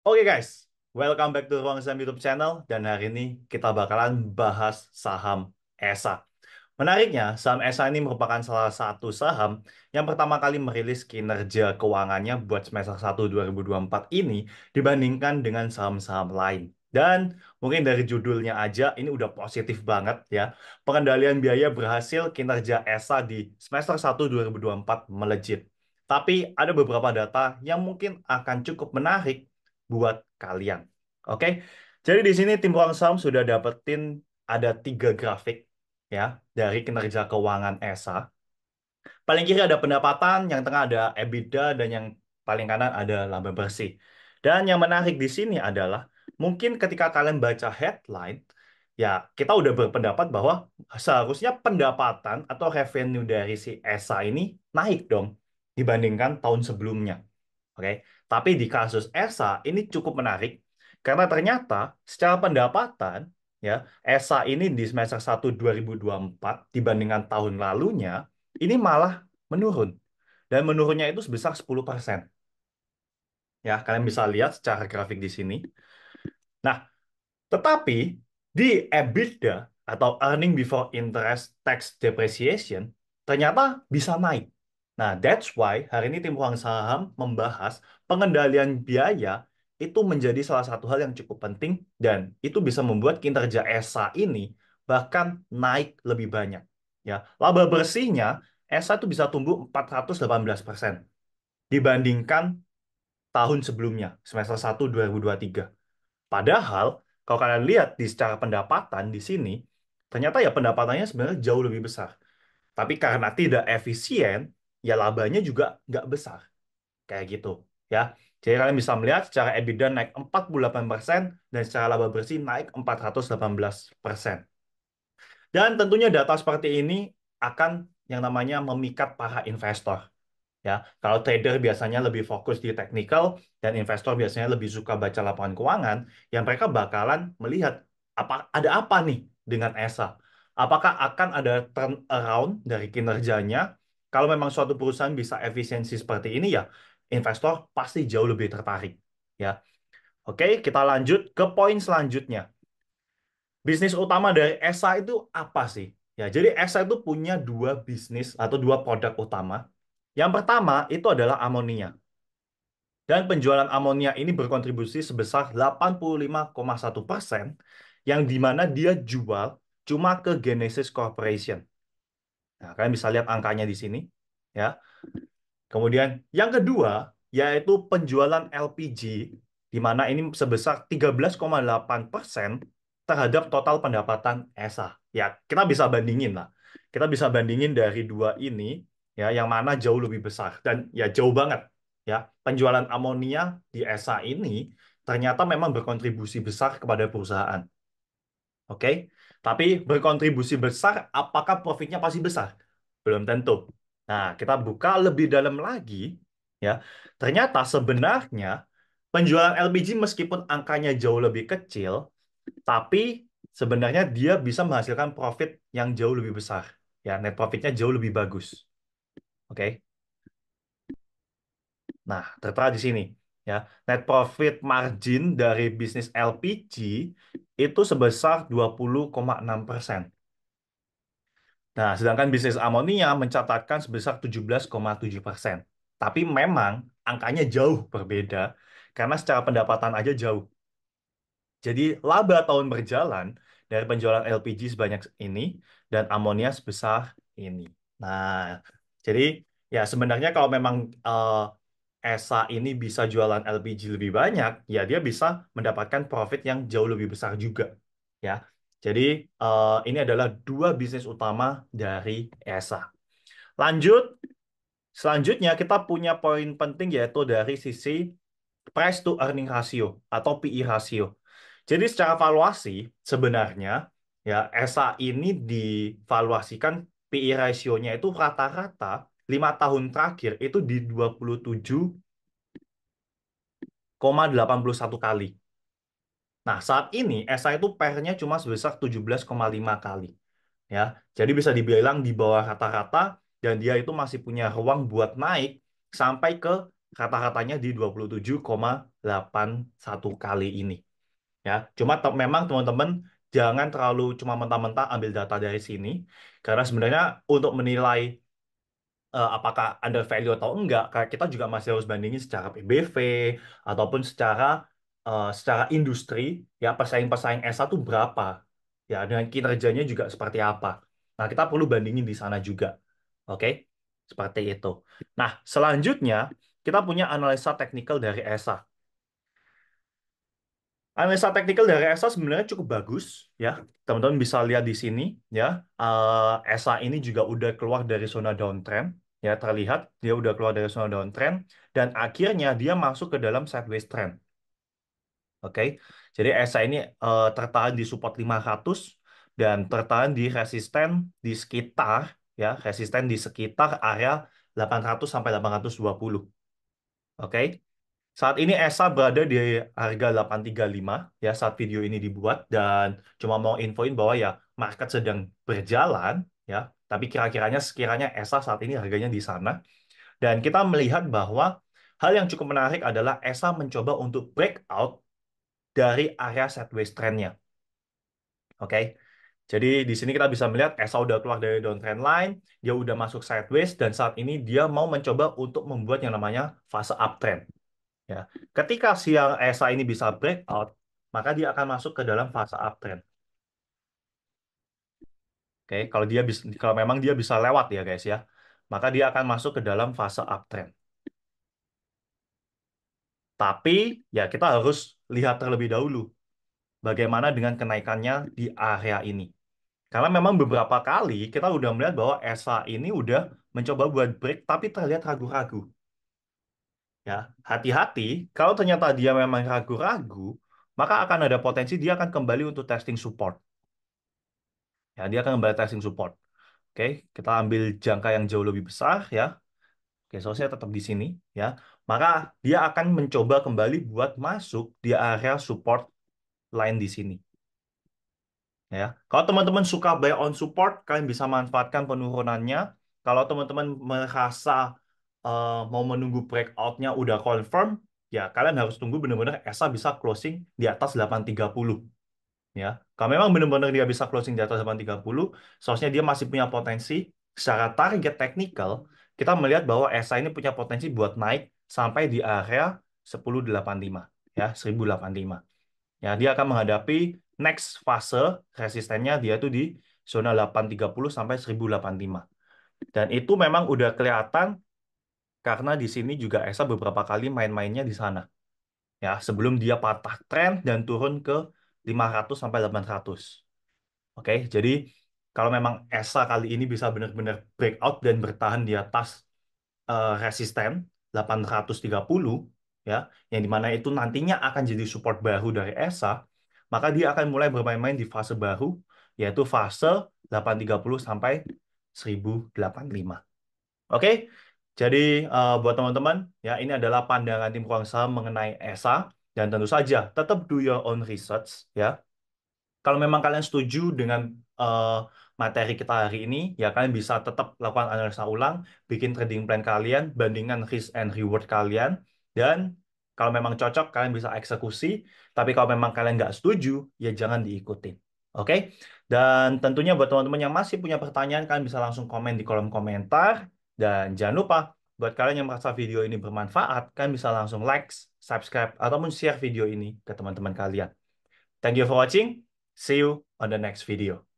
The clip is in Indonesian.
Oke guys, welcome back to Ruang Saham YouTube channel dan hari ini kita bakalan bahas saham ESA. Menariknya, saham ESA ini merupakan salah satu saham yang pertama kali merilis kinerja keuangannya buat semester 1 2024 ini dibandingkan dengan saham-saham lain. Dan mungkin dari judulnya aja ini udah positif banget ya. Pengendalian biaya berhasil, kinerja ESA di semester 1 2024 melejit. Tapi ada beberapa data yang mungkin akan cukup menarik buat kalian. Oke, jadi di sini tim Ruang Saham sudah dapetin ada 3 grafik ya dari kinerja keuangan ESA. Paling kiri ada pendapatan, yang tengah ada EBITDA, dan yang paling kanan ada laba bersih. Dan yang menarik di sini adalah mungkin ketika kalian baca headline, ya kita udah berpendapat bahwa seharusnya pendapatan atau revenue dari si ESA ini naik dong dibandingkan tahun sebelumnya. Oke, tapi di kasus ESA ini cukup menarik karena ternyata secara pendapatan ya ESA ini di semester 1 2024 dibandingkan tahun lalunya ini malah menurun dan menurunnya itu sebesar 10%. Ya, kalian bisa lihat secara grafik di sini. Nah, tetapi di EBITDA atau earning before interest tax depreciation ternyata bisa naik. Nah, that's why hari ini tim Ruang Saham membahas pengendalian biaya itu menjadi salah satu hal yang cukup penting dan itu bisa membuat kinerja ESA ini bahkan naik lebih banyak. Ya, laba bersihnya ESA itu bisa tumbuh 418% dibandingkan tahun sebelumnya, semester 1 2023. Padahal, kalau kalian lihat di secara pendapatan di sini, ternyata ya pendapatannya sebenarnya jauh lebih besar. Tapi karena tidak efisien, ya labanya juga nggak besar. Kayak gitu. Ya. Jadi kalian bisa melihat secara EBITDA naik 48% dan secara laba bersih naik 418%. Dan tentunya data seperti ini akan yang namanya memikat para investor. Ya, kalau trader biasanya lebih fokus di technical dan investor biasanya lebih suka baca laporan keuangan, yang mereka bakalan melihat ada apa nih dengan ESA. Apakah akan ada turnaround dari kinerjanya? Kalau memang suatu perusahaan bisa efisiensi seperti ini ya, investor pasti jauh lebih tertarik. Ya, oke, kita lanjut ke poin selanjutnya. Bisnis utama dari ESA itu apa sih? Ya, jadi ESA itu punya dua bisnis atau dua produk utama. Yang pertama itu adalah amonia. Dan penjualan amonia ini berkontribusi sebesar 85,1% yang dimana dia jual cuma ke Genesis Corporation. Nah, kalian bisa lihat angkanya di sini. Ya. Kemudian yang kedua yaitu penjualan LPG di mana ini sebesar 13,8% terhadap total pendapatan ESA. Ya, kita bisa bandingin lah. Kita bisa bandingin dari dua ini ya yang mana jauh lebih besar dan ya jauh banget ya. Penjualan amonia di ESA ini ternyata memang berkontribusi besar kepada perusahaan. Oke, tapi berkontribusi besar, apakah profitnya pasti besar? Belum tentu. Nah, kita buka lebih dalam lagi, ya. Ternyata sebenarnya penjualan LPG meskipun angkanya jauh lebih kecil, tapi sebenarnya dia bisa menghasilkan profit yang jauh lebih besar. Ya, net profitnya jauh lebih bagus. Oke. Nah, tertera di sini. Ya, net profit margin dari bisnis LPG itu sebesar 20,6%. Nah, sedangkan bisnis amonia mencatatkan sebesar 17,7%. Tapi memang angkanya jauh berbeda karena secara pendapatan aja jauh. Jadi laba tahun berjalan dari penjualan LPG sebanyak ini dan amonia sebesar ini. Nah, jadi ya sebenarnya kalau memang ESA ini bisa jualan LPG lebih banyak, ya dia bisa mendapatkan profit yang jauh lebih besar juga. Ya, jadi ini adalah dua bisnis utama dari ESA. Lanjut, selanjutnya kita punya poin penting yaitu dari sisi price to earning ratio atau PE ratio. Jadi secara valuasi sebenarnya ya ESA ini divaluasikan PE ratio-nya itu rata-rata 5 tahun terakhir itu di 27,81 kali. Nah, saat ini ESA itu PER-nya cuma sebesar 17,5 kali. Ya, jadi bisa dibilang di bawah rata-rata dan dia itu masih punya ruang buat naik sampai ke rata-ratanya di 27,81 kali ini. Ya, cuma memang teman-teman jangan terlalu cuma mentah-mentah ambil data dari sini, karena sebenarnya untuk menilai apakah under value atau enggak, kayak kita juga masih harus bandingin secara PBV ataupun secara industri, ya pesaing-pesaing ESA tuh berapa, ya dengan kinerjanya juga seperti apa. Nah, kita perlu bandingin di sana juga, oke? Seperti itu. Nah, selanjutnya kita punya analisa teknikal dari ESA. Analisa teknikal dari ESA sebenarnya cukup bagus, ya. Teman-teman bisa lihat di sini, ya. ESA ini juga udah keluar dari zona downtrend, ya. Terlihat dia udah keluar dari zona downtrend dan akhirnya dia masuk ke dalam sideways trend. Oke. Jadi ESA ini tertahan di support 500 dan tertahan di resisten di sekitar, ya, resisten di sekitar area 800 sampai 820. Oke. Saat ini ESA berada di harga 835 ya saat video ini dibuat, dan cuma mau infoin bahwa ya market sedang berjalan, ya, tapi kira-kiranya sekiranya ESA saat ini harganya di sana, dan kita melihat bahwa hal yang cukup menarik adalah ESA mencoba untuk breakout dari area sideways trend-nya. Oke. Jadi di sini kita bisa melihat ESA udah keluar dari downtrend line, dia udah masuk sideways, dan saat ini dia mau mencoba untuk membuat yang namanya fase uptrend. Ya, ketika siang ESA ini bisa breakout, maka dia akan masuk ke dalam fase uptrend. Oke, kalau memang dia bisa lewat ya guys ya, maka dia akan masuk ke dalam fase uptrend. Tapi ya kita harus lihat terlebih dahulu bagaimana dengan kenaikannya di area ini. Karena memang beberapa kali kita udah melihat bahwa ESA ini udah mencoba buat break tapi terlihat ragu-ragu. Ya, hati-hati kalau ternyata dia memang ragu-ragu, maka akan ada potensi dia akan kembali untuk testing support. Ya, dia akan kembali testing support. Oke, kita ambil jangka yang jauh lebih besar ya. Oke, so saya tetap di sini ya. Maka dia akan mencoba kembali buat masuk di area support line di sini. Ya, kalau teman-teman suka buy on support, kalian bisa manfaatkan penurunannya. Kalau teman-teman merasa mau menunggu breakout-nya udah confirm, ya kalian harus tunggu benar-benar ESA bisa closing di atas 830. Ya, kalau memang benar-benar dia bisa closing di atas 830, seharusnya dia masih punya potensi secara target teknikal. Kita melihat bahwa ESA ini punya potensi buat naik sampai di area 1085, ya, 1085. Ya, dia akan menghadapi next fase resistennya dia itu di zona 830 sampai 1085. Dan itu memang udah kelihatan karena di sini juga ESA beberapa kali main-mainnya di sana. Ya, sebelum dia patah tren dan turun ke 500 sampai 800. Oke, jadi kalau memang ESA kali ini bisa benar-benar breakout dan bertahan di atas resisten 830, ya, yang dimana itu nantinya akan jadi support baru dari ESA, maka dia akan mulai bermain-main di fase baru, yaitu fase 830 sampai 1085. Oke, jadi buat teman-teman, ya ini adalah pandangan tim Kuang Saham mengenai ESA, dan tentu saja tetap do your own research, ya. Kalau memang kalian setuju dengan eh, materi kita hari ini, ya kalian bisa tetap lakukan analisa ulang, bikin trading plan kalian, bandingkan risk and reward kalian, dan kalau memang cocok, kalian bisa eksekusi. Tapi kalau memang kalian nggak setuju, ya jangan diikutin. Oke? Dan tentunya buat teman-teman yang masih punya pertanyaan, kalian bisa langsung komen di kolom komentar. Dan jangan lupa, buat kalian yang merasa video ini bermanfaat, kalian bisa langsung like, subscribe, ataupun share video ini ke teman-teman kalian. Thank you for watching. See you on the next video.